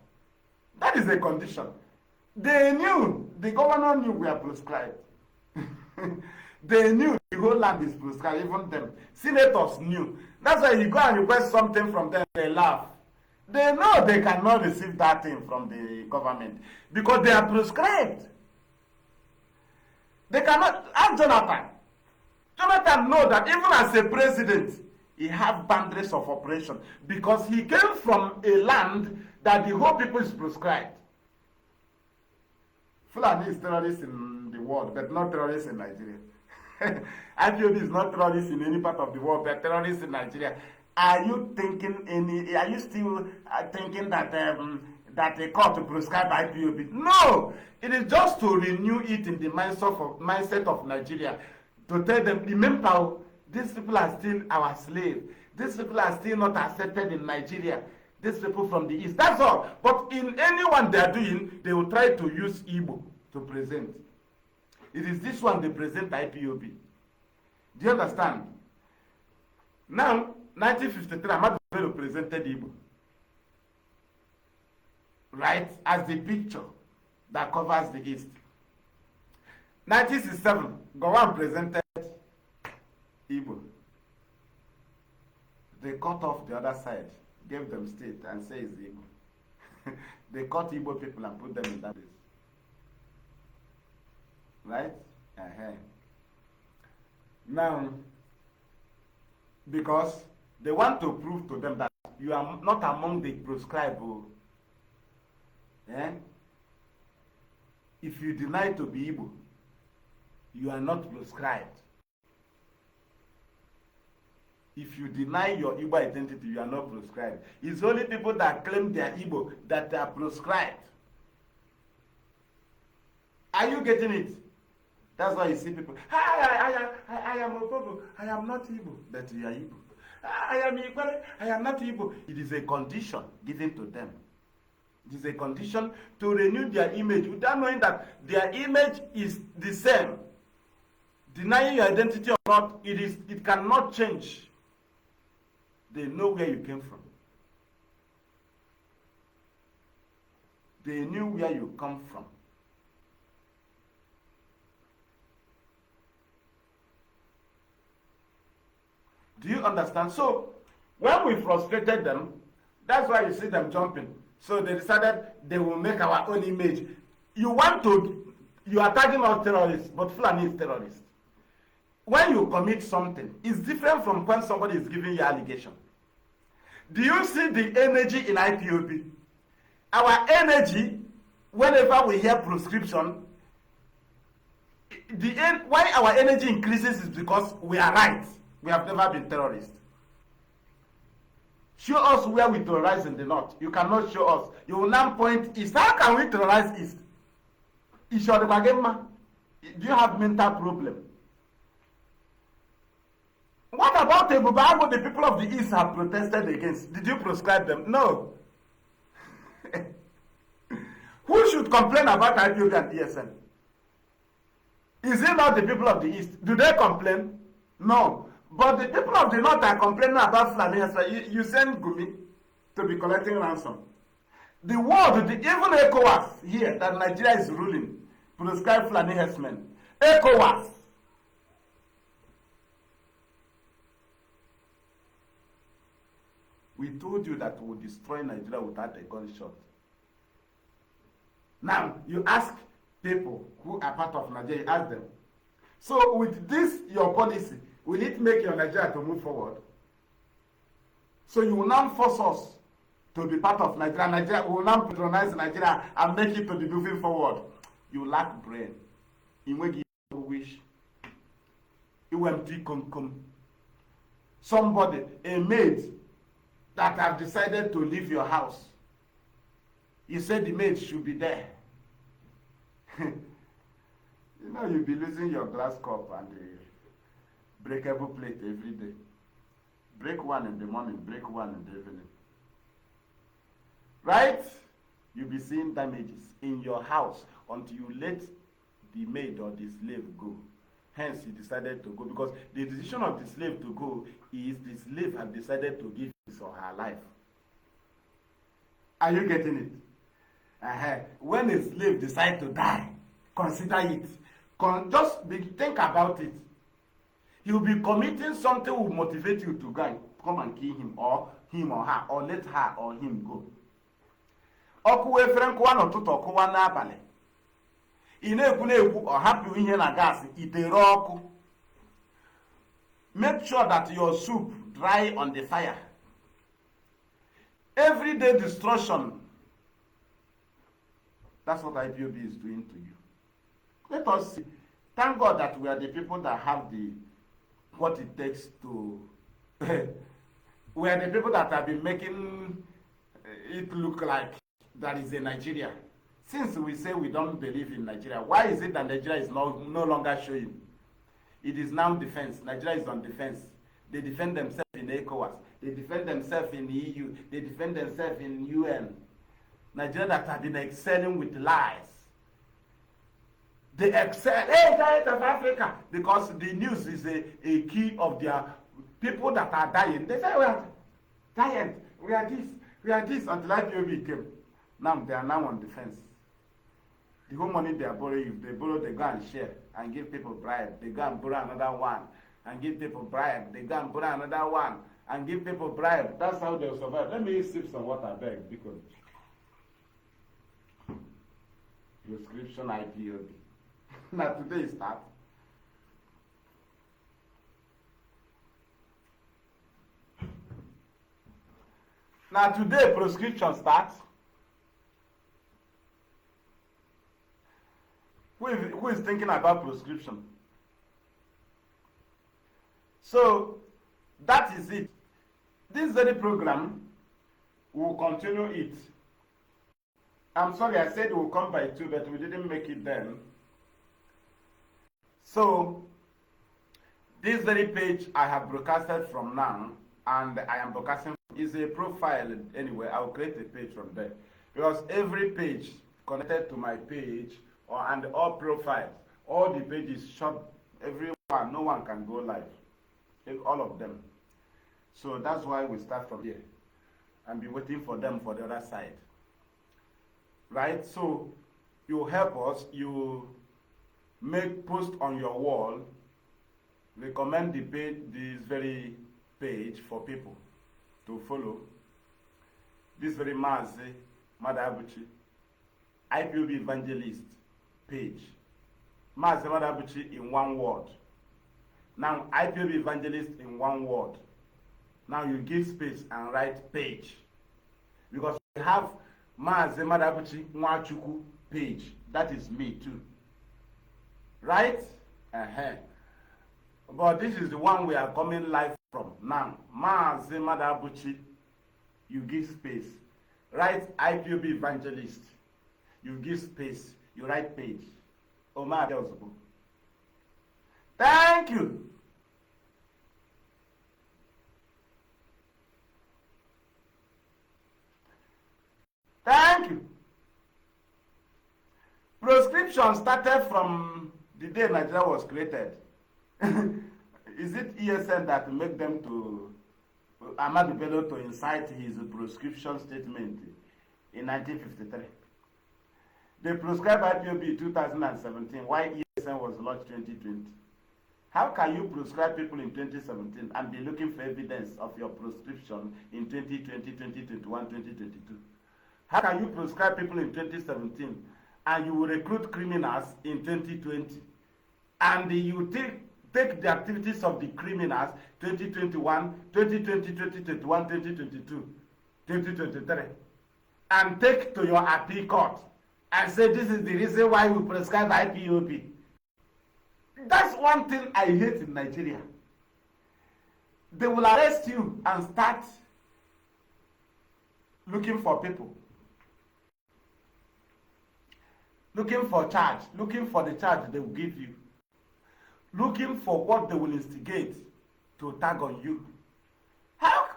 [SPEAKER 1] That is a condition. They knew, the governor knew we are proscribed. They knew the whole land is proscribed, even them. Senators knew. That's why you go and request something from them, they laugh. They know they cannot receive that thing from the government because they are proscribed. They cannot. Ask Jonathan. Jonathan knows that even as a president, he has boundaries of operation because he came from a land that the whole people is proscribed. Fulani is terrorist in the world, but not terrorist in Nigeria. IPOB is not terrorist in any part of the world, but terrorist in Nigeria. Are you thinking are you still thinking that that a court to prescribe IPOB? No! It is just to renew it in the mindset of Nigeria. To tell them, remember, these people are still our slaves. These people are still not accepted in Nigeria. These people from the East. That's all. But in anyone they are doing, they will try to use Igbo to present. It is this one they present IPOB. Do you understand? Now, 1953, Ahmadu Bello presented Igbo. Right? As the picture that covers the East. 1967, Gowon presented Igbo. They cut off the other side, gave them state, and say it's Igbo. They cut Igbo people and put them in that place. Right? Now, because they want to prove to them that you are not among the proscribed. If you deny to be Igbo, you are not proscribed. If you deny your Igbo identity, you are not proscribed. It's only people that claim they are Igbo that are proscribed. Are you getting it? That's why you see people, I am Opobo, I am not Igbo, but you are Igbo. I am Igbo, I am not Igbo. It is a condition given to them. It is a condition to renew their image without knowing that their image is the same. Denying your identity or not, it cannot change. They know where you came from. They knew where you come from. Do you understand? So, when we frustrated them, that's why you see them jumping. So they decided they will make our own image. You are tagging out terrorists, but Fulani is terrorist. When you commit something, it's different from when somebody is giving you allegation. Do you see the energy in IPOB? Our energy, whenever we hear proscription, why our energy increases is because we are right. We have never been terrorists. Show us where we terrorize in the north. You cannot show us. You will now point east. How can we terrorize east? Do you have mental problem? about Ebubago, the people of the East have protested against. Did you proscribe them? No. Who should complain about IPOB and ESN? Is it not the people of the East? Do they complain? No. But the people of the North are complaining about Fulani. You send Gumi to be collecting ransom. The world, even ECOWAS here that Nigeria is ruling, prescribe Fulani herdsmen. ECOWAS. We told you that we will destroy Nigeria without a gunshot. Now, you ask people who are part of Nigeria, you ask them. So with this, your policy, will it make your Nigeria to move forward? So you will now force us to be part of Nigeria. Nigeria will now patronize Nigeria and make it to be moving forward. You lack brain. In which you wish. You empty come. Somebody, a maid that have decided to leave your house. You said the maid should be there. You know, you'll be losing your glass cup and the breakable plate every day. Break one in the morning, break one in the evening. Right? You'll be seeing damages in your house until you let the maid or the slave go. Hence, he decided to go because the decision of the slave to go is the slave has decided to give his or her life. Are you getting it? When a slave decides to die, consider it. Think about it. He will be committing something will motivate you to go and come and kill him or her, or let her or him go. Ọkụ efere nkụwa n'ụtụtụ ọkụwa n'abalị. Ị na-ekwu na-ekwu ọ hapụ ihe na gas itere ọkụ. Make sure that your soup dry on the fire. Everyday destruction. That's what IPOB is doing to you. Let us see. Thank God that we are the people that have what it takes to. We are the people that have been making it look like there is a Nigeria. Since we say we don't believe in Nigeria, why is it that Nigeria is no longer showing? It is now defense. Nigeria is on defense. They defend themselves in ECOWAS. They defend themselves in the EU. They defend themselves in UN. Nigeria that have been excelling with lies. They excel, Giant of Africa, because the news is a key of their people that are dying. They say, we are giant, we are this, until IPOB came. Now they are now on defense. The whole money they are borrowing, if they borrow, they go and share and give people bribe. They go and borrow another one and give people bribe. They go and borrow another one and give people bribe. That's how they'll survive. Let me sip some water, beg, because prescription IPOB. Now today start. Now today prescription starts. Who is thinking about prescription? So that is it. This very program will continue it. I'm sorry, I said we'll come by 2, but we didn't make it then. So this very page I have broadcasted from now, and I am broadcasting is a profile anyway. I will create a page from there because every page connected to my page and all profiles, all the pages shot, everyone, no one can go live, all of them. So that's why we start from here and be waiting for them for the other side. Right? So you help us, you make post on your wall, recommend the page, this very page for people to follow. This very Mazi, Madabuchi, IPOB evangelist page. Mazi Madabuchi in one word. Now IPOB evangelist in one word. Now you give space and write page. Because we have Mazi Madabuchi Nwachuku page. That is me too. Right? But this is the one we are coming live from now. Mazi Madabuchi, you give space. Write IPOB evangelist. You give space. You write page. Omar Delzabo. Thank you. Proscription started from the day Nigeria was created. Is it ESN that make them to Ahmadu Bello to incite his proscription statement in 1953? They proscribed IPOB in 2017, while ESN was launched 2020. How can you proscribe people in 2017 and be looking for evidence of your proscription in 2020, 2021, 2022? How can you proscribe people in 2017 and you will recruit criminals in 2020? And you take the activities of the criminals 2021, 2020, 2021, 2022, 2023, and take to your appeal court and say this is the reason why we prescribe IPOB. That's one thing I hate in Nigeria. They will arrest you and start looking for people. Looking for charge. Looking for the charge they will give you. Looking for what they will instigate to tag on you.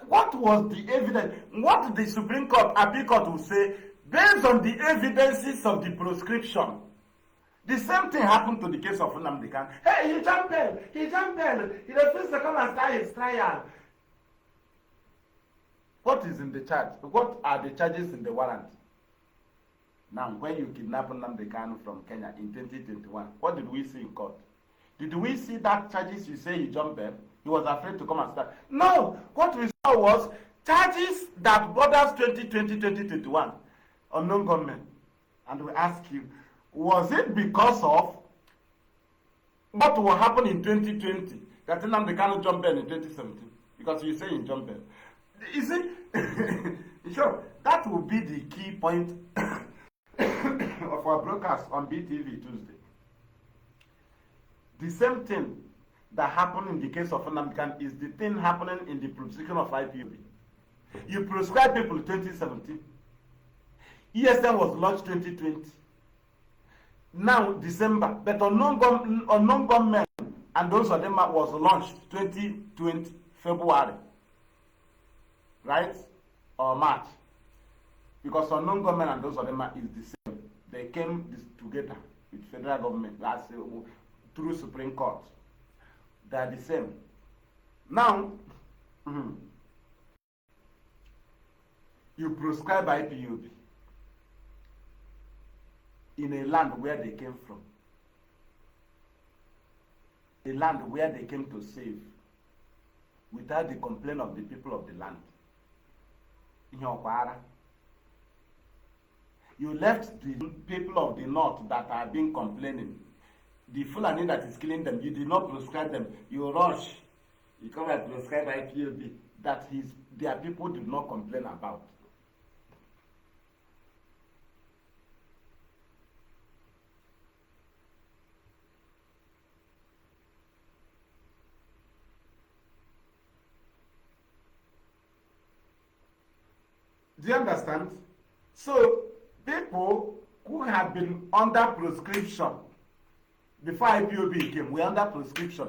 [SPEAKER 1] What was the evidence? What the Supreme Court, appeal court will say, based on the evidences of the proscription. The same thing happened to the case of Nnamdi Kanu. Hey, he jumped bail. He refused to come and start his trial. What is in the charge? What are the charges in the warrant? Now, when you kidnapped Nnamdi Kanu from Kenya in 2021, what did we see in court? Did we see that charges you say he jumped bail? He was afraid to come and start. No, what we saw was charges that borders 2020-2021 unknown gunmen. And we ask you, was it because of what will happen in 2020 that Nnamdi Kanu jumped bail in 2017? Because you say he jumped bail. You see, sure, that will be the key point of our broadcast on BTV Tuesday. The same thing that happened in the case of Nnamdi Kanu is the thing happening in the prosecution of IPOB. You proscribed people in 2017. ESN was launched 2020. Now December, but unknown government and those of them was launched 2020 February, right, or March, because unknown government and those of them is the same. They came together with federal government through Supreme Court. They are the same. Now, you proscribe IPOB in a land where they came from, a land where they came to save, without the complaint of the people of the land. You left the people of the north that have been complaining, the Fulani that is killing them. You did not proscribe them. You rush, you come and proscribe IPOB that their people do not complain about. Do you understand? So, people who have been under proscription before IPOB came, we're under proscription.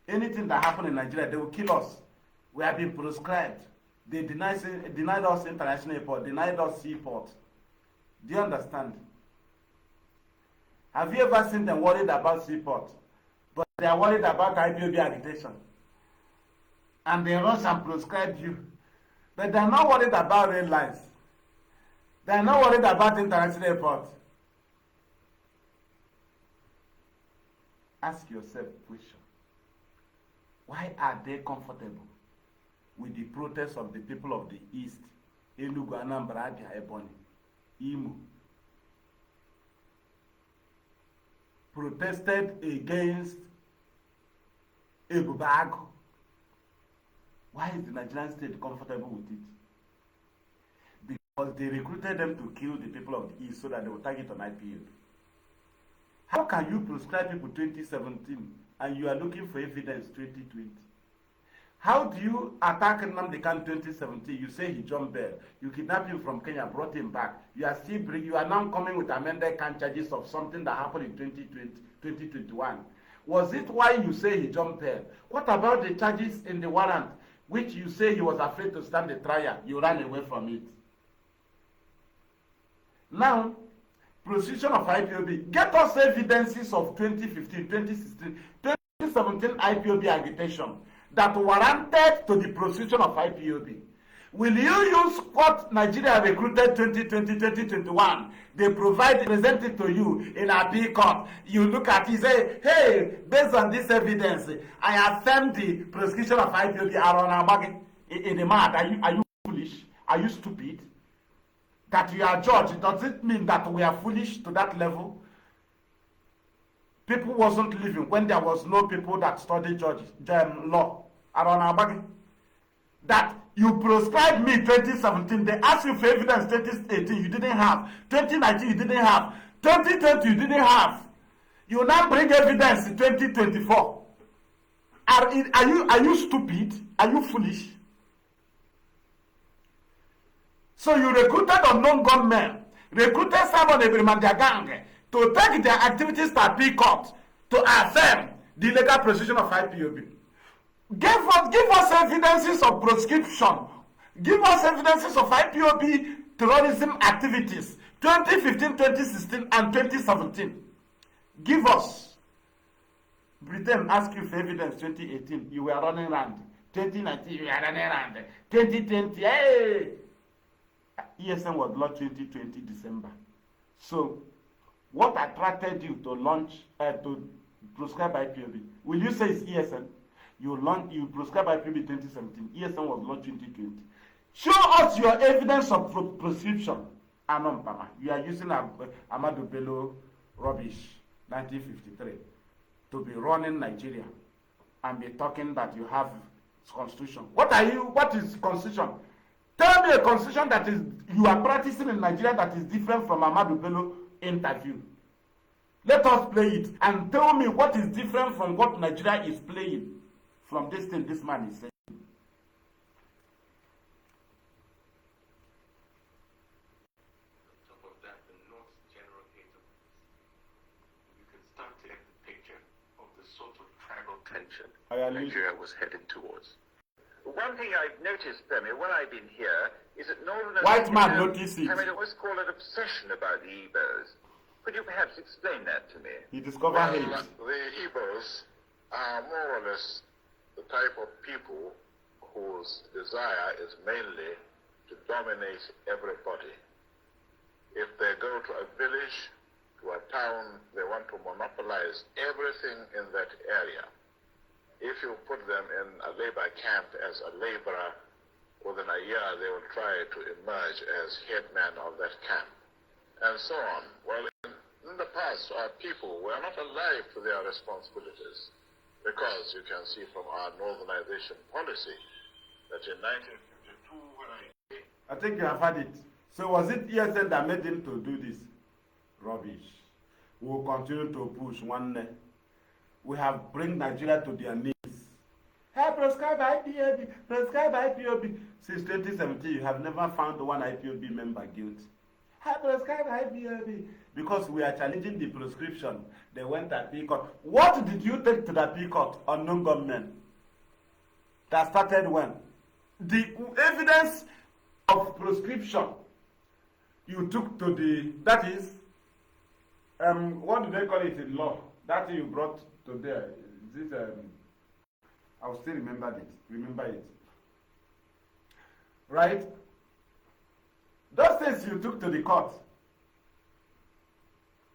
[SPEAKER 1] Anything that happened in Nigeria, they will kill us. We have been proscribed. They denied us international airport, denied us seaport. Do you understand? Have you ever seen them worried about seaport? But they are worried about IPOB agitation. And they rush and proscribe you. But they are not worried about rail lines. They are not worried about international airport. Ask yourself a question. Why are they comfortable with the protests of the people of the East, Enugu, Anambra, Abia, Ebonyi, Imo, protested against Ebubago? Why is the Nigerian state comfortable with it? Because they recruited them to kill the people of the East so that they will target on IPOB. How can you proscribe people 2017 and you are looking for evidence 2020? How do you attack Nnamdi Kanu 2017? You say he jumped bail. You kidnapped him from Kenya, brought him back. You are now coming with amended can charges of something that happened in 2020, 2021. Was it why you say he jumped bail? What about the charges in the warrant, which you say he was afraid to stand the trial? You ran away from it. Now, proscription of IPOB. Get us evidences of 2015, 2016, 2017 IPOB agitation that warranted to the proscription of IPOB. Will you use what Nigeria recruited 2020, 2021? They provide, present it to you in a big court. You look at it, say, hey, based on this evidence, I affirm the proscription of IPOB. In the mad, are you foolish? Are you stupid? That you are judged, does it mean that we are foolish to that level? People wasn't living when there was no people that studied law. That you proscribed me 2017, they asked you for evidence 2018, you didn't have. 2019, you didn't have. 2020, you didn't have. You now bring evidence in 2024. Are you stupid? Are you foolish? So you recruited unknown gunmen, recruited someone in their gang to take their activities to appeal court to affirm the legal proscription of IPOB. Give us evidences of proscription. Give us evidences of IPOB terrorism activities 2015, 2016, and 2017. Give us. Britain asked you for evidence 2018. You were running around. 2019, you were running around. 2020, hey! ESN was launched 2020 December. So, what attracted you to launch, to proscribe IPOB? Will you say it's ESN? You proscribe IPOB 2017. ESN was launched 2020. Show us your evidence of proscription. Pama. You are using Ahmadu Bello rubbish, 1953, to be running Nigeria and be talking that you have constitution. What is constitution? Tell me a constitution that is you are practicing in Nigeria that is different from Ahmadu Bello interview. Let us play it and tell me what is different from what Nigeria is playing from this thing this man is saying.
[SPEAKER 3] On top of that, the North's general hate of you can start to get the picture of the sort of tribal tension Nigeria was heading towards.
[SPEAKER 4] One thing I've noticed, Femi, when I've been here, is that Northerners...
[SPEAKER 1] White man notice it.
[SPEAKER 4] I mean, it was called an obsession about the Igbos. Could you perhaps explain that to me?
[SPEAKER 1] He discovered hate.
[SPEAKER 5] The Igbos are more or less the type of people whose desire is mainly to dominate everybody. If they go to a village, to a town, they want to monopolize everything in that area. If you put them in a labor camp as a laborer, within a year they will try to emerge as headman of that camp, and so on. Well, in the past, our people were not alive to their responsibilities, because you can see from our northernization policy that in 1952, when
[SPEAKER 1] I think you have had it. So was it ESN that made him to do this? Rubbish. We will continue to push one day. We have bring Nigeria to their knees. Hey, prescribe IPOB, prescribe IPOB. Since 2017, you have never found one IPOB member guilty. Hey, prescribe IPOB. Because we are challenging the prescription. They went at appeal court. What did you take to the appeal court? Unknown government. That started when? The evidence of prescription you took to the, that is, what do they call it in law? That you brought to there. Is it, I'll still remember it. Right? Those things you took to the court,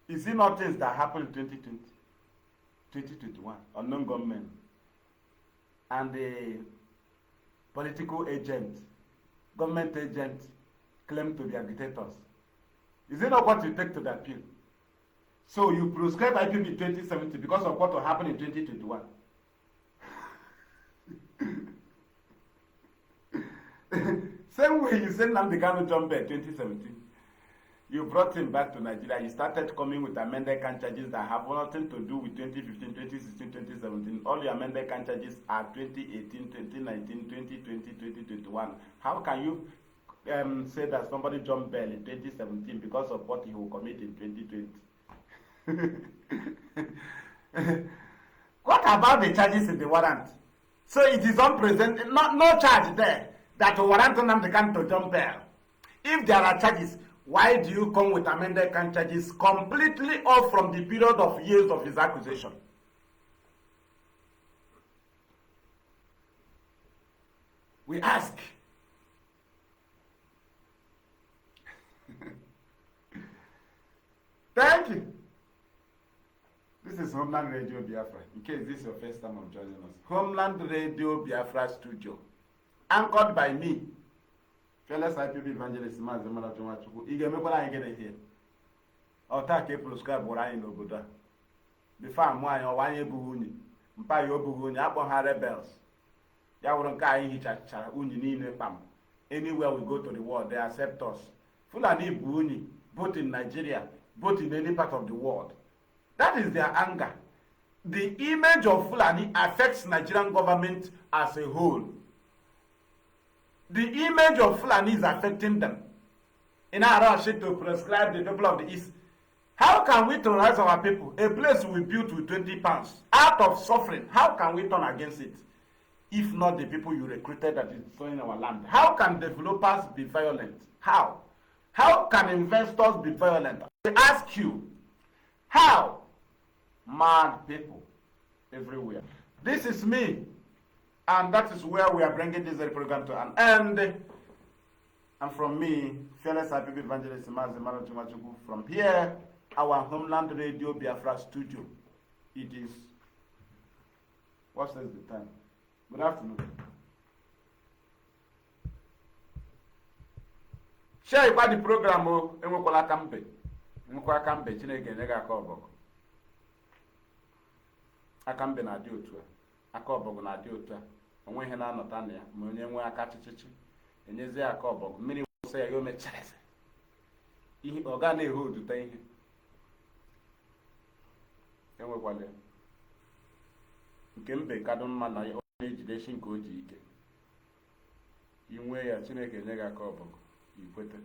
[SPEAKER 1] is it not things that happened in 2020, 2021, unknown government, and the political agent, government agent claim to be agitators? Is it not what you take to the appeal? So you prescribe IPOB in 2070 because of what will happen in 2021. Same way you sent Nnamdi Kanu jump in 2017. You brought him back to Nigeria. You started coming with amended can charges that have nothing to do with 2015, 2016, 2017. All your amended can charges are 2018, 2019, 2020, 2021. How can you say that somebody jumped bail in 2017 because of what he will commit in 2020? What about the charges in the warrant? So it is no charge there that will warrant Nnamdi Kanu to jump bail. If there are charges, Why do you come with amended count charges completely off from the period of years of his accusation? We ask. Thank you. This is Homeland Radio Biafra. In case this is your first time of joining us. Homeland Radio Biafra Studio. Anchored by me, fearless IPB evangelist Mazi Malatunwachuku. Ige mekwala anyị gede here. Ọta ka proscribe wụrụ anyị n'obodo a. Before amụ anyị ọwa anyị ebughị unyi. Mpa ya obughị unyi akpọ ha rebels. Ya wụrụ nke anyị hichachara unyi niile kpam. Anywhere we go to the world, they accept us. Fulani bu unyi, both in Nigeria, both in any part of the world. That is their anger. The image of Fulani affects Nigerian government as a whole. The image of Fulani is affecting them. In our rush to prescribe the people of the East. How can we terrorize our people? A place we built with 20 pounds, out of suffering. How can we turn against it? If not the people you recruited that is destroying our land. How can developers be violent? How? How can investors be violent? I ask you, how? Mad people everywhere. This is me, and that is where we are bringing this program to an end. And from me, fearless IPB evangelist Mazi Malatunwachuku, from here, our Homeland Radio Biafra studio. It is, what's the time? Good afternoon. Share about the program, enwekwala kambe. Enwekwa kambe Chineke nye ga aka ọbọgụ. Akambe na-adị otu a. Aka ọbọgụ na-adị otu a. Onwe ihe na-anọta na ya, ma onye nwe aka chichichi. Enyezi aka ọbọgụ. Mmiri wụsa ya omechara eze. Ihe ọ ga na-ehe oduta ihe. Enwekwala ya. Nke mbe kadụ mma na ọ na-ejideshi nke o ji ike. Inwe ya Chineke nye ga aka ọbọgụ. Ikwete.